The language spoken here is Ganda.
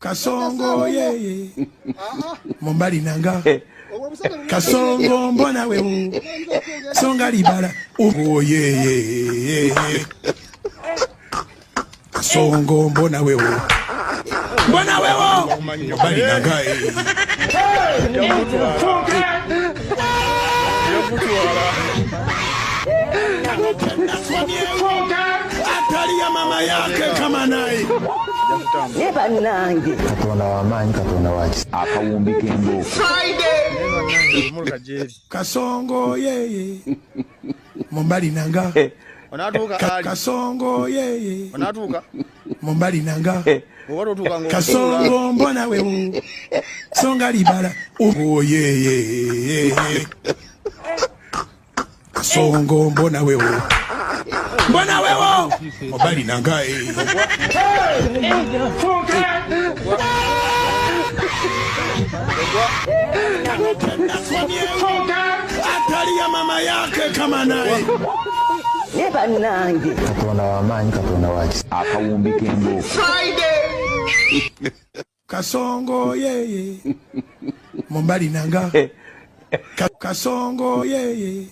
Kasongo yeye Mombali nanga Kasongo mbona wewe Songa libala oh yeye Kasongo mbona wewe Mombali nanga Atali ya mama yake kama naye Neba nange Katonda wamanyi Katonda waki akawumbika emboko Kasongo yeye Mombali nanga Kasongo yeye Mombali nanga Kasongo mbona wewe Songa libala oh yeye Kasongo mbona wewe Mombali nanga Atali ya mama yake kama naye Neba nange Katonda wamanyi Katonda waki akawumbika emboko Kasongo yeye Mombali nanga Kasongo yeye